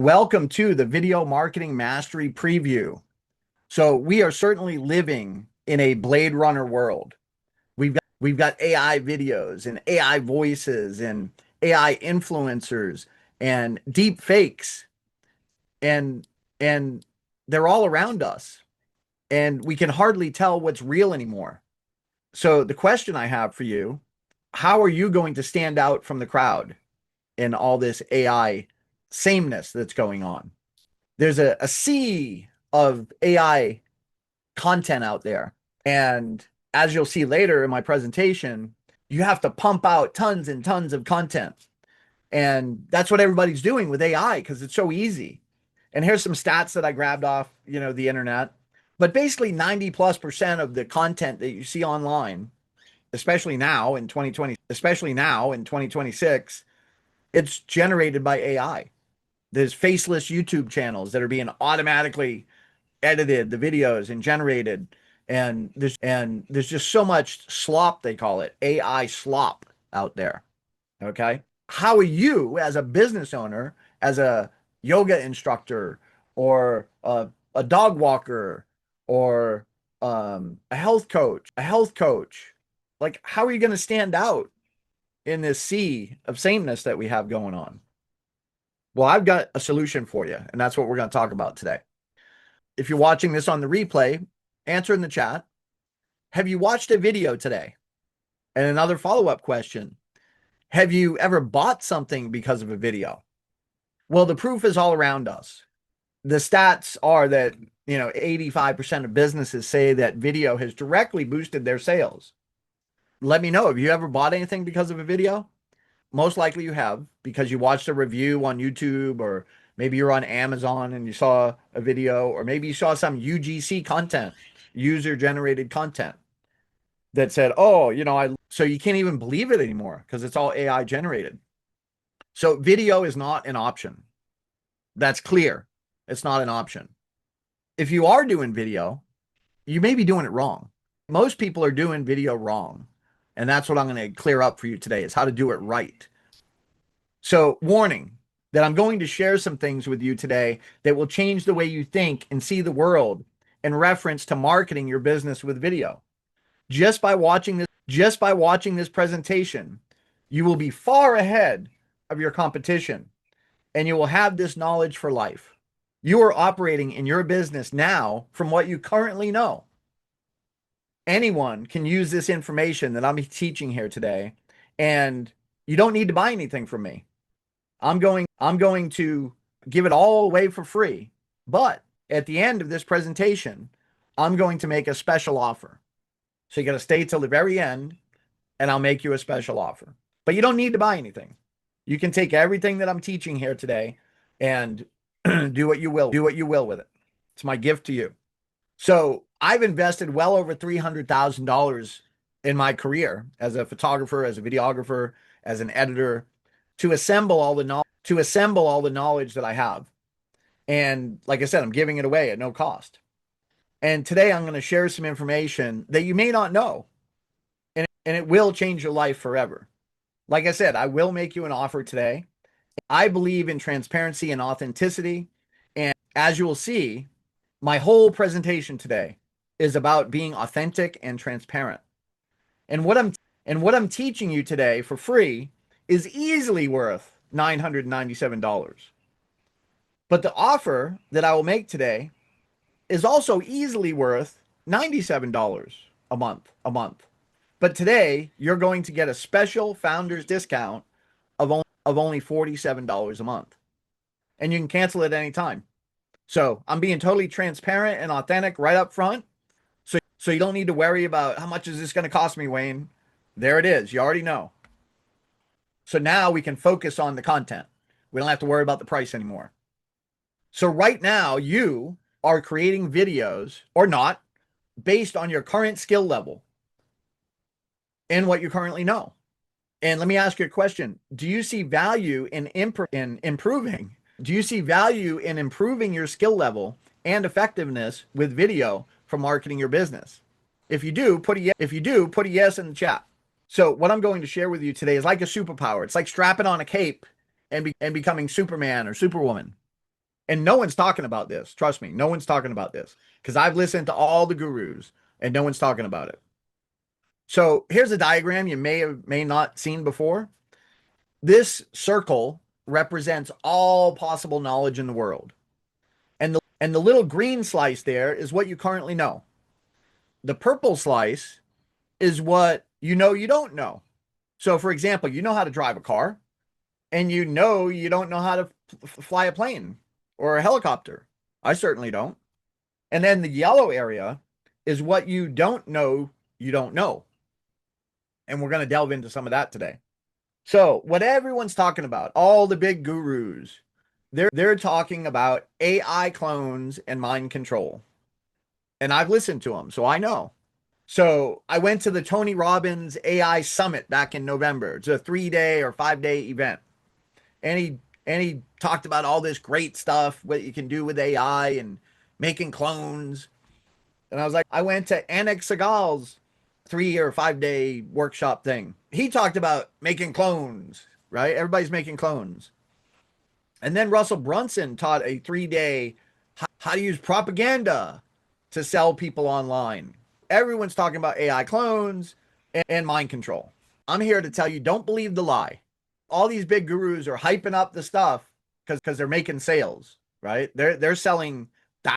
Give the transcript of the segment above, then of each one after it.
Welcome to the Video Marketing Mastery Preview. So we are certainly living in a Blade Runner world. We've got AI videos and AI voices and AI influencers and deep fakes and and they're all around us and we can hardly tell what's real anymore. So the question I have for you, how are you going to stand out from the crowd in all this AI sameness that's going on? There's a sea of AI content out there. And as you'll see later in my presentation, you have to pump out tons and tons of content. And that's what everybody's doing with AI because it's so easy. And here's some stats that I grabbed off, the internet. But basically 90+% of the content that you see online, especially now in 2026, it's generated by AI. There's faceless YouTube channels that are being automatically edited, the videos and generated. And there's just so much slop, they call it, AI slop out there. Okay. How are you as a business owner, as a yoga instructor or a dog walker or a health coach, like how are you going to stand out in this sea of sameness that we have going on? Well, I've got a solution for you, and that's what we're going to talk about today. If you're watching this on the replay, answer in the chat. Have you watched a video today? And another follow-up question, have you ever bought something because of a video? Well, the proof is all around us. The stats are that, 85% of businesses say that video has directly boosted their sales. Let me know, have you ever bought anything because of a video? Most likely you have, because you watched a review on YouTube, or maybe you're on Amazon and you saw a video, or maybe you saw some UGC content, user generated content that said, oh, so you can't even believe it anymore because it's all AI generated. So video is not an option. That's clear. It's not an option. If you are doing video, you may be doing it wrong. Most people are doing video wrong. And that's what I'm going to clear up for you today, is how to do it right. So, warning that I'm going to share some things with you today that will change the way you think and see the world in reference to marketing your business with video. Just by watching this presentation, you will be far ahead of your competition, and you will have this knowledge for life. You are operating in your business now from what you currently know. Anyone can use this information that I'm teaching here today, and you don't need to buy anything from me. I'm going to give it all away for free, but at the end of this presentation, I'm going to make a special offer. So you got to stay till the very end, and I'll make you a special offer. But you don't need to buy anything. You can take everything that I'm teaching here today and do what you will with it. It's my gift to you. So I've invested well over $300,000 in my career as a photographer, as a videographer, as an editor, to assemble all the knowledge that I have. And like I said, I'm giving it away at no cost. And today I'm going to share some information that you may not know, and it will change your life forever. Like I said, I will make you an offer today. I believe in transparency and authenticity. And as you will see, my whole presentation today is about being authentic and transparent. And what I'm teaching you today for free is easily worth $997. But the offer that I will make today is also easily worth $97 a month. But today you're going to get a special founder's discount of only $47 a month. And you can cancel it any time. So I'm being totally transparent and authentic right up front. So you don't need to worry about how much is this going to cost me, Wayne. There it is. You already know. So now we can focus on the content. We don't have to worry about the price anymore. So right now you are creating videos, or not, based on your current skill level and what you currently know. And let me ask you a question. Do you see value in improving? Do you see value in improving your skill level and effectiveness with video for marketing your business? If you do, put a yes in the chat. So what I'm going to share with you today is like a superpower. It's like strapping on a cape and becoming Superman or Superwoman. And no one's talking about this. Trust me, no one's talking about this because I've listened to all the gurus and no one's talking about it. So here's a diagram you may have may not seen before. This circle represents all possible knowledge in the world. And the little green slice there is what you currently know. The purple slice is what you don't know. So for example, you know how to drive a car and you don't know how to fly a plane or a helicopter. I certainly don't. And then the yellow area is what you don't know. And we're going to delve into some of that today. So, what everyone's talking about, all the big gurus, they're talking about AI clones and mind control. And I've listened to them, so I know. So, I went to the Tony Robbins AI Summit back in November. It's a 3-day or 5-day event. And he talked about all this great stuff, what you can do with AI and making clones. And I was like, I went to Anik Segal's 3 or 5 day workshop thing. He talked about making clones, right? Everybody's making clones. And then Russell Brunson taught a 3-day how to use propaganda to sell people online. Everyone's talking about AI clones and mind control. I'm here to tell you, don't believe the lie. All these big gurus are hyping up the stuff because they're making sales, right? They're selling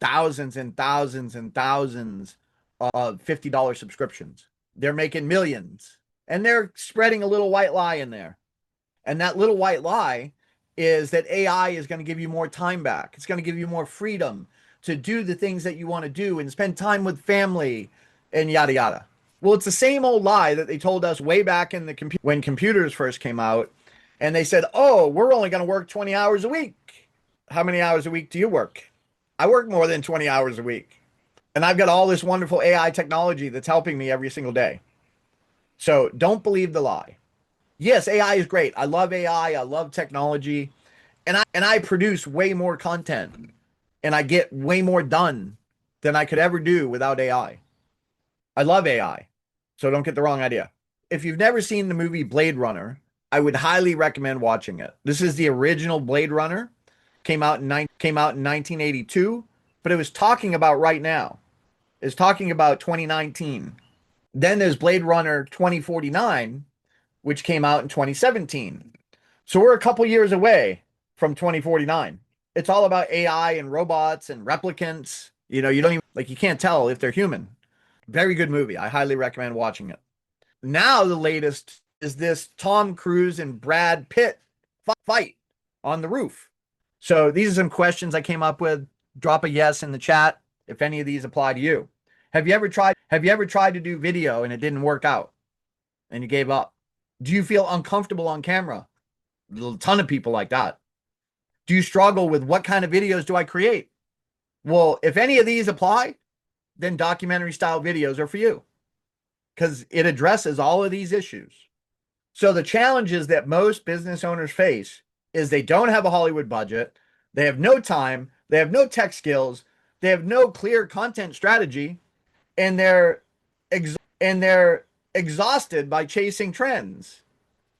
thousands and thousands and thousands of $50 subscriptions. They're making millions and they're spreading a little white lie in there. And that little white lie is that AI is going to give you more time back. It's going to give you more freedom to do the things that you want to do and spend time with family and yada yada. Well, it's the same old lie that they told us way back in the when computers first came out. And they said, oh, we're only going to work 20 hours a week. How many hours a week do you work? I work more than 20 hours a week. And I've got all this wonderful AI technology that's helping me every single day. So don't believe the lie. Yes, AI is great. I love AI. I love technology. And I produce way more content and I get way more done than I could ever do without AI. I love AI. So don't get the wrong idea. If you've never seen the movie Blade Runner, I would highly recommend watching it. This is the original Blade Runner. Came out in 1982, but it was talking about right now. It's talking about 2019. Then there's Blade Runner 2049, which came out in 2017. So we're a couple years away from 2049. It's all about AI and robots and replicants. You don't even you can't tell if they're human. Very good movie. I highly recommend watching it. Now the latest is this Tom Cruise and Brad Pitt fight on the roof. So these are some questions I came up with. Drop a yes in the chat if any of these apply to you. Have you ever tried to do video and it didn't work out and you gave up? Do you feel uncomfortable on camera? A ton of people like that. Do you struggle with what kind of videos do I create? Well, if any of these apply, then documentary style videos are for you because it addresses all of these issues. So the challenges that most business owners face is they don't have a Hollywood budget, they have no time, they have no tech skills, they have no clear content strategy, and they're exhausted by chasing trends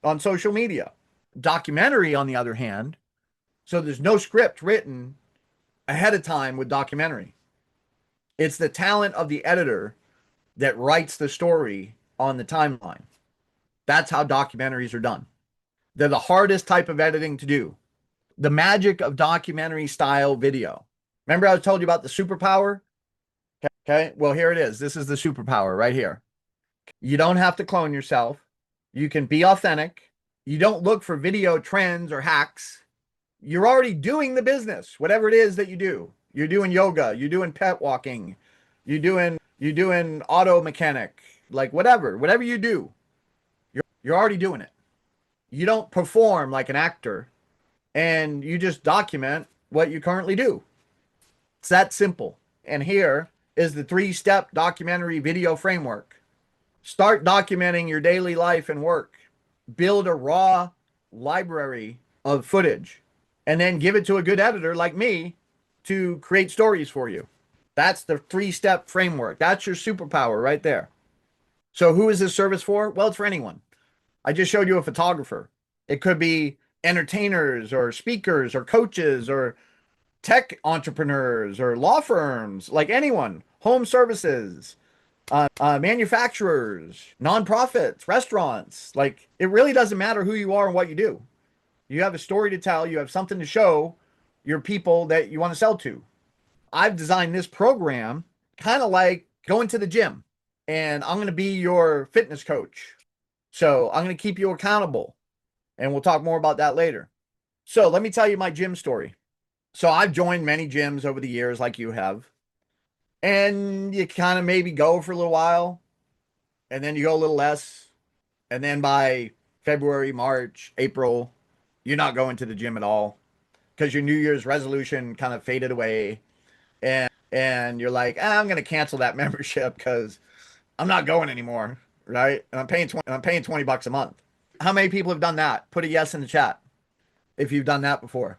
on social media. Documentary, on the other hand, so there's no script written ahead of time with documentary. It's the talent of the editor that writes the story on the timeline. That's how documentaries are done. They're the hardest type of editing to do. The magic of documentary style video. Remember I told you about the superpower? Okay, well, here it is. This is the superpower right here. You don't have to clone yourself. You can be authentic. You don't look for video trends or hacks. You're already doing the business, whatever it is that you do. You're doing yoga, you're doing pet walking, you're doing auto mechanic, whatever you do, you're already doing it. You don't perform like an actor and you just document what you currently do. It's that simple. And here is the 3-step documentary video framework. Start documenting your daily life and work. Build a raw library of footage and then give it to a good editor like me to create stories for you. That's the 3-step framework. That's your superpower right there. So who is this service for? Well, it's for anyone. I just showed you a photographer. It could be entertainers or speakers or coaches or tech entrepreneurs or law firms, like anyone, home services, manufacturers, nonprofits, restaurants. Like it really doesn't matter who you are and what you do. You have a story to tell, you have something to show your people that you want to sell to. I've designed this program kind of like going to the gym, and I'm going to be your fitness coach. So I'm going to keep you accountable, and we'll talk more about that later. So let me tell you my gym story. So I've joined many gyms over the years, like you have, and you kind of maybe go for a little while, and then you go a little less, and then by February, March, April, you're not going to the gym at all because your New Year's resolution kind of faded away, and you're like, I'm going to cancel that membership because I'm not going anymore, right? And I'm paying $20 a month. How many people have done that? Put a yes in the chat if you've done that before.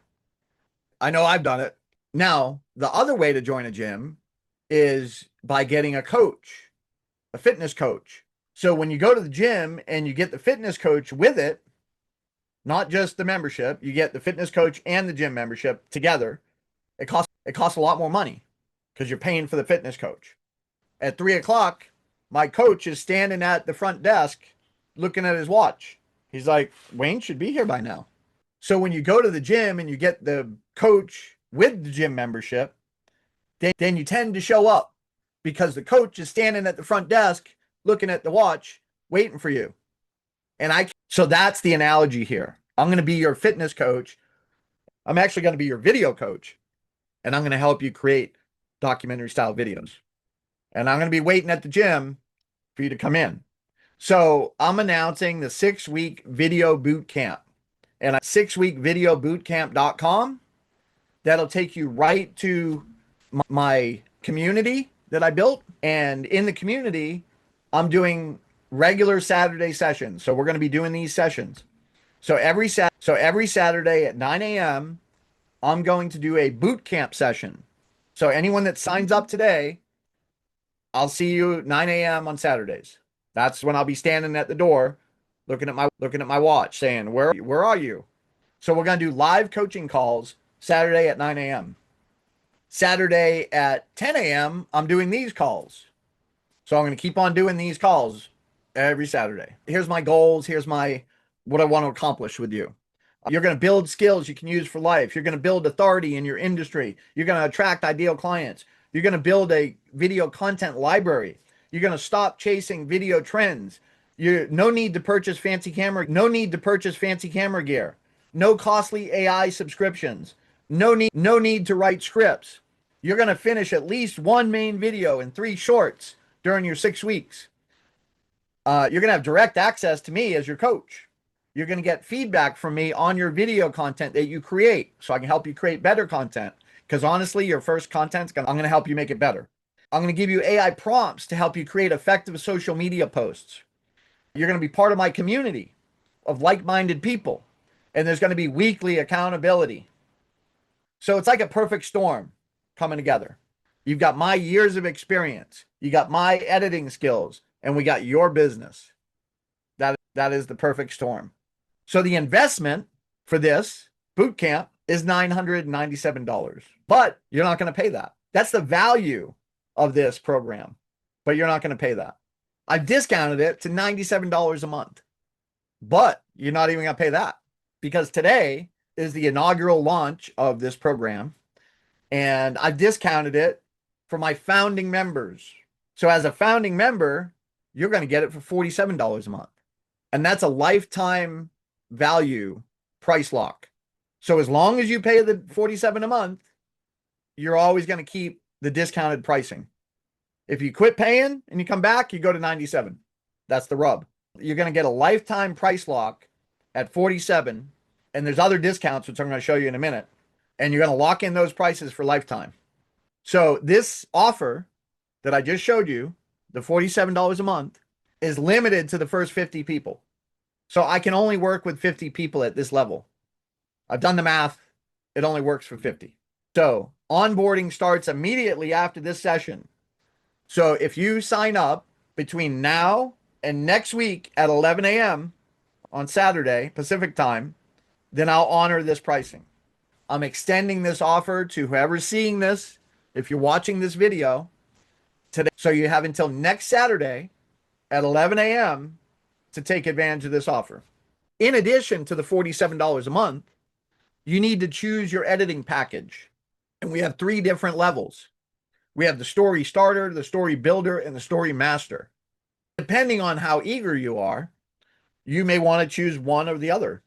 I know I've done it. Now, the other way to join a gym is by getting a coach, a fitness coach. So when you go to the gym and you get the fitness coach with it, not just the membership, you get the fitness coach and the gym membership together. It costs a lot more money because you're paying for the fitness coach. At 3 o'clock, my coach is standing at the front desk looking at his watch. He's like, Wayne should be here by now. So when you go to the gym and you get the coach with the gym membership, then you tend to show up because the coach is standing at the front desk looking at the watch, waiting for you. So that's the analogy here. I'm going to be your fitness coach. I'm actually going to be your video coach, and I'm going to help you create documentary style videos. And I'm going to be waiting at the gym for you to come in. So I'm announcing the 6-week video boot camp, and 6weekvideobootcamp.com. That'll take you right to my community that I built. And in the community, I'm doing regular Saturday sessions. So we're going to be doing these sessions. So every Saturday at 9 a.m., I'm going to do a boot camp session. So anyone that signs up today, I'll see you at 9 a.m. on Saturdays. That's when I'll be standing at the door, looking at my watch, saying, "Where are you?" So we're going to do live coaching calls Saturday at 9 a.m. Saturday at 10 a.m., I'm doing these calls. So I'm going to keep on doing these calls every Saturday. Here's my goals. Here's what I want to accomplish with you. You're going to build skills you can use for life. You're going to build authority in your industry. You're going to attract ideal clients. You're going to build a video content library. You're going to stop chasing video trends. No need to purchase fancy camera gear. No costly AI subscriptions. No need to write scripts. You're going to finish at least one main video and 3 shorts during your 6 weeks. You're going to have direct access to me as your coach. You're going to get feedback from me on your video content that you create, so I can help you create better content. Because honestly, your first content's I'm going to help you make it better. I'm going to give you AI prompts to help you create effective social media posts. You're going to be part of my community of like-minded people. And there's going to be weekly accountability. So it's like a perfect storm coming together. You've got my years of experience. You got my editing skills, and we got your business. That is the perfect storm. So the investment for this boot camp is $997, but you're not going to pay that. That's the value of this program, but you're not going to pay that. I've discounted it to $97 a month, but you're not even going to pay that because today is the inaugural launch of this program, and I've discounted it for my founding members. So as a founding member, you're going to get it for $47 a month, and that's a lifetime value price lock. So as long as you pay the $47 a month, you're always going to keep the discounted pricing. If you quit paying and you come back, you go to $97. That's the rub. You're going to get a lifetime price lock at $47, and there's other discounts, which I'm going to show you in a minute, and you're going to lock in those prices for lifetime. So this offer that I just showed you, the $47 a month, is limited to the first 50 people. So I can only work with 50 people at this level. I've done the math. It only works for 50. So onboarding starts immediately after this session. So if you sign up between now and next week at 11 a.m. on Saturday, Pacific time, then I'll honor this pricing. I'm extending this offer to whoever's seeing this. If you're watching this video today, so you have until next Saturday at 11 a.m. to take advantage of this offer. In addition to the $47 a month, you need to choose your editing package. And we have 3 different levels. We have the story starter, the story builder, and the story master. Depending on how eager you are, you may want to choose one or the other.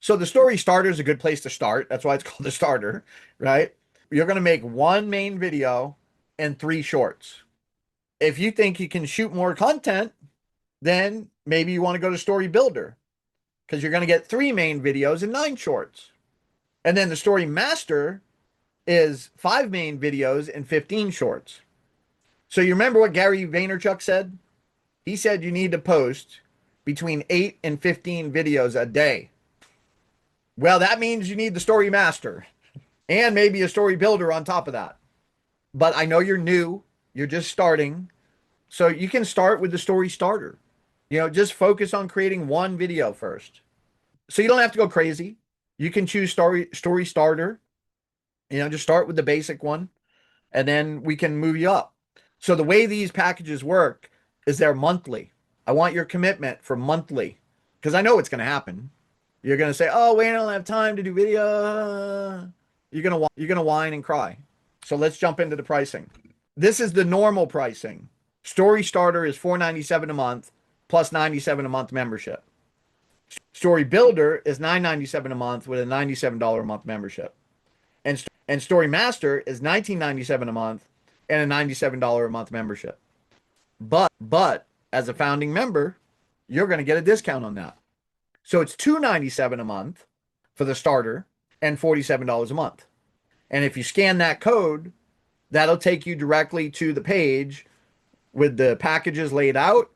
So the story starter is a good place to start. That's why it's called the starter, right? You're going to make 1 main video and 3 shorts. If you think you can shoot more content, then maybe you want to go to story builder because you're going to get 3 main videos and 9 shorts. And then the story master is 5 main videos and 15 shorts. So you remember what Gary Vaynerchuk said? He said you need to post between 8 and 15 videos a day. Well, that means you need the story master and maybe a story builder on top of that. But I know you're new, you're just starting. So you can start with the story starter. Just focus on creating 1 video first. So you don't have to go crazy. You can choose story starter. Just start with the basic one and then we can move you up. So the way these packages work is they're monthly. I want your commitment for monthly because I know it's going to happen. You're going to say, "Oh, wait, I don't have time to do video." You're going to whine and cry. So let's jump into the pricing. This is the normal pricing. Story starter is $4.97 a month plus $97 a month membership. Story builder is $9.97 a month with a $97 a month membership. And story master is $19.97 a month and a $97 a month membership. But as a founding member, you're going to get a discount on that. So it's $2.97 a month for the starter and $47 a month. And if you scan that code, that'll take you directly to the page with the packages laid out.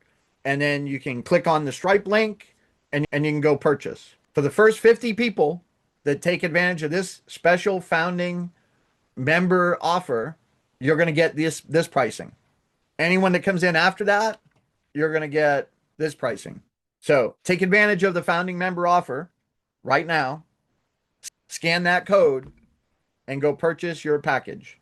And then you can click on the Stripe link and you can go purchase. For the first 50 people that take advantage of this special founding member offer, you're going to get this pricing. Anyone that comes in after that, you're going to get this pricing. So take advantage of the founding member offer right now, scan that code, and go purchase your package.